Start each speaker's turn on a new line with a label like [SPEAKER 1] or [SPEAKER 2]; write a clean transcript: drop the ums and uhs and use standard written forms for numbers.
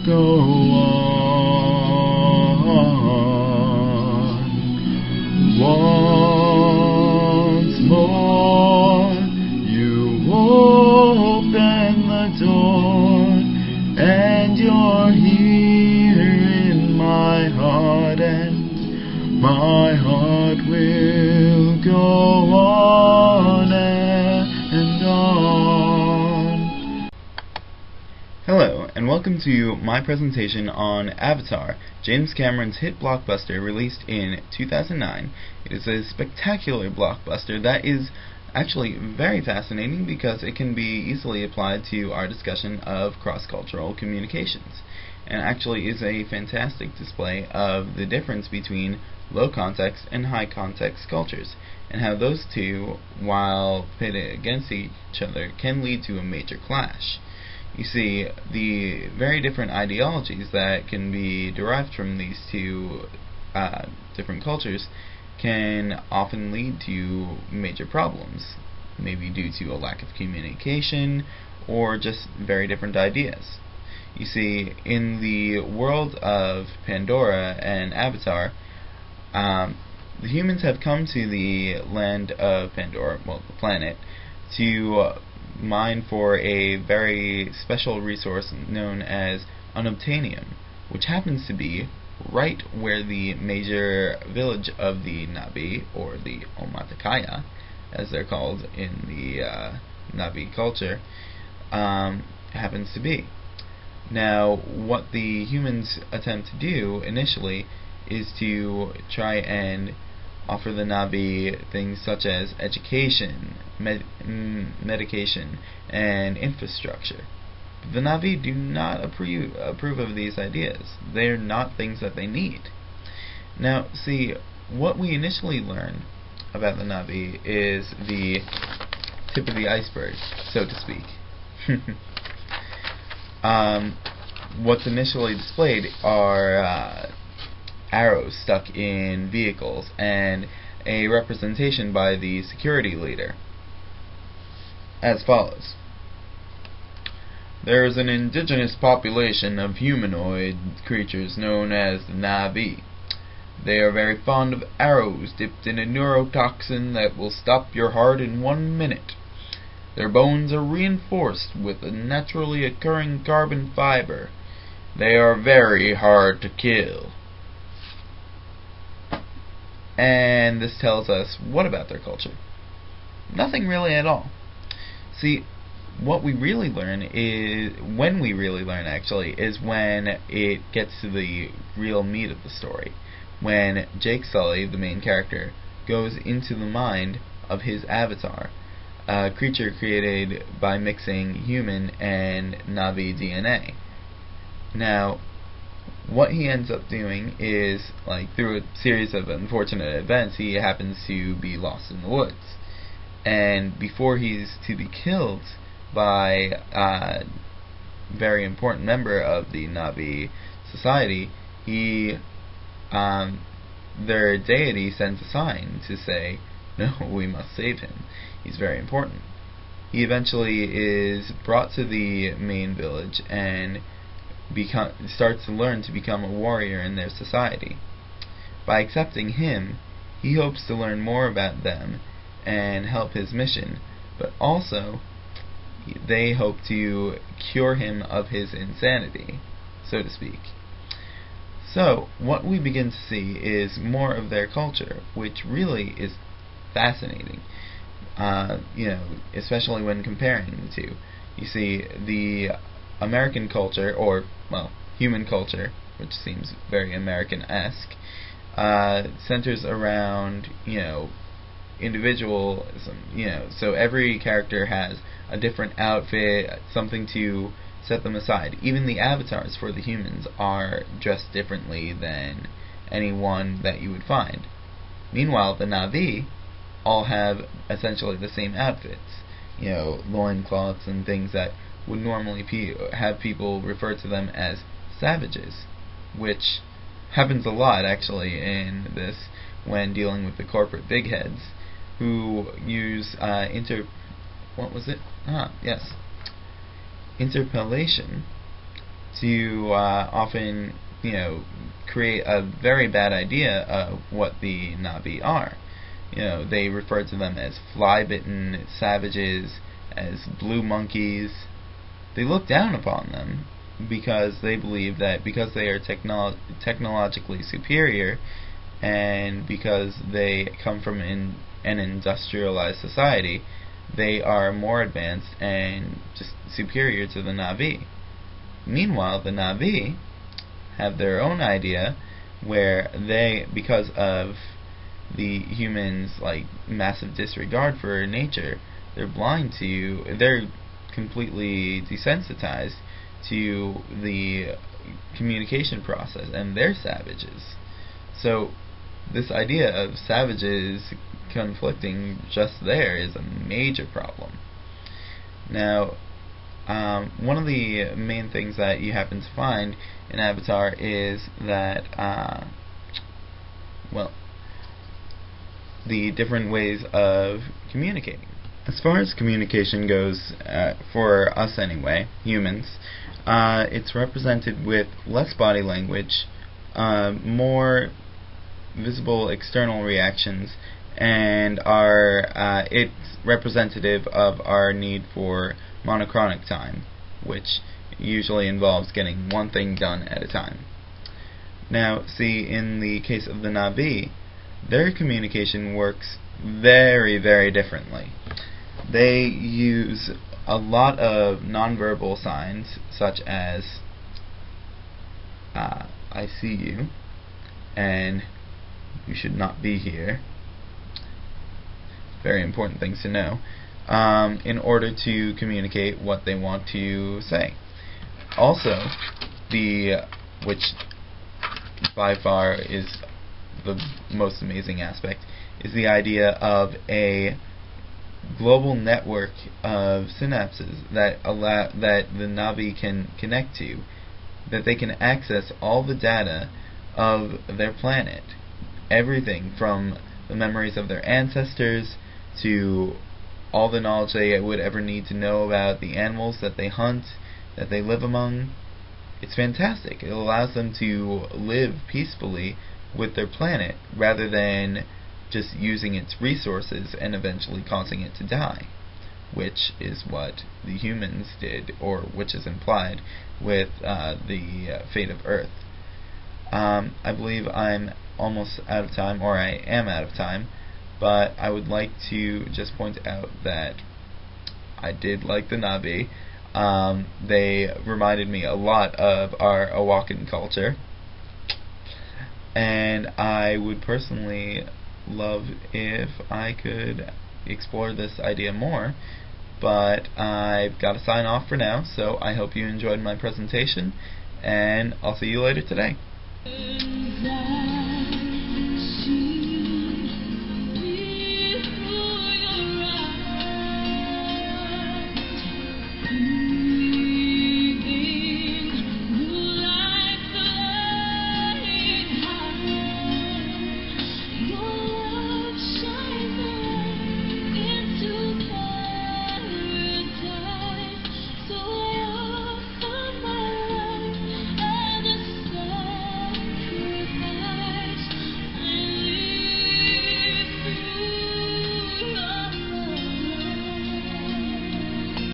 [SPEAKER 1] go on. Once more you open the door, and you're here in my heart, and my heart will go on and on.
[SPEAKER 2] Hello, and welcome to my presentation on Avatar, James Cameron's hit blockbuster released in 2009. It is a spectacular blockbuster that is actually very fascinating because it can be easily applied to our discussion of cross-cultural communications, and actually is a fantastic display of the difference between low context and high context cultures, and how those two, while pitted against each other, can lead to a major clash. You see, the very different ideologies that can be derived from these two different cultures can often lead to major problems, maybe due to a lack of communication or just very different ideas. You see, in the world of Pandora and Avatar, the humans have come to the land of Pandora, well, the planet, to mine for a very special resource known as unobtainium, which happens to be right where the major village of the Na'vi, or the Omaticaya, as they're called in the Na'vi culture, happens to be. Now, what the humans attempt to do initially is to try and offer the Na'vi things such as education, medication, and infrastructure. But the Na'vi do not approve of these ideas. They are not things that they need. Now, see, what we initially learn about the Na'vi is the tip of the iceberg, so to speak. What's initially displayed are arrows stuck in vehicles and a representation by the security leader as follows. There is an indigenous population of humanoid creatures known as the Na'vi. They are very fond of arrows dipped in a neurotoxin that will stop your heart in 1 minute. Their bones are reinforced with a naturally occurring carbon fiber. They are very hard to kill. And this tells us what about their culture? Nothing really at all. See, what we really learn is, when we really learn actually, is when it gets to the real meat of the story. When Jake Sully, the main character, goes into the mind of his avatar, a creature created by mixing human and Na'vi DNA. Now, what he ends up doing is, like, through a series of unfortunate events, he happens to be lost in the woods. And before he's to be killed by a very important member of the Na'vi society, their deity sends a sign to say, no, we must save him. He's very important. He eventually is brought to the main village and starts to learn to become a warrior in their society. By accepting him, he hopes to learn more about them and help his mission, but also they hope to cure him of his insanity, so to speak. So, what we begin to see is more of their culture, which really is fascinating, especially when comparing the two. You see, the American culture, or, well, human culture, which seems very American-esque, centers around, individualism, so every character has a different outfit, something to set them aside. Even the avatars for the humans are dressed differently than anyone that you would find. Meanwhile, the Na'vi all have essentially the same outfits, loincloths and things that would normally have people refer to them as savages, which happens a lot actually in this when dealing with the corporate big heads who use interpellation to often, create a very bad idea of what the Na'vi are. They refer to them as fly-bitten savages, as blue monkeys. They look down upon them because they believe that because they are technologically superior, and because they come from an industrialized society, they are more advanced and just superior to the Na'vi. Meanwhile, the Na'vi have their own idea where they, because of the humans' massive disregard for nature, they're completely desensitized to the communication process, and they're savages. So this idea of savages conflicting just there is a major problem. Now, one of the main things that you happen to find in Avatar is that, the different ways of communicating. As far as communication goes, for us anyway, humans, it's represented with less body language, more visible external reactions, and it's representative of our need for monochronic time, which usually involves getting one thing done at a time. Now, see, in the case of the Na'vi, their communication works very, very differently. They use a lot of nonverbal signs, such as I see you, and you should not be here. Very important things to know, in order to communicate what they want to say. Also, which by far is the most amazing aspect, is the idea of a global network of synapses that the Na'vi can connect to, that they can access all the data of their planet, everything from the memories of their ancestors to all the knowledge they would ever need to know about the animals that they hunt, that they live among. It's fantastic. It allows them to live peacefully with their planet rather than just using its resources and eventually causing it to die, which is what the humans did, or which is implied with the fate of Earth. I believe I'm almost out of time, or I am out of time, but I would like to just point out that I did like the Na'vi. They reminded me a lot of our Awakan culture, and I would personally love if I could explore this idea more, but I've got to sign off for now, so I hope you enjoyed my presentation, and I'll see you later today.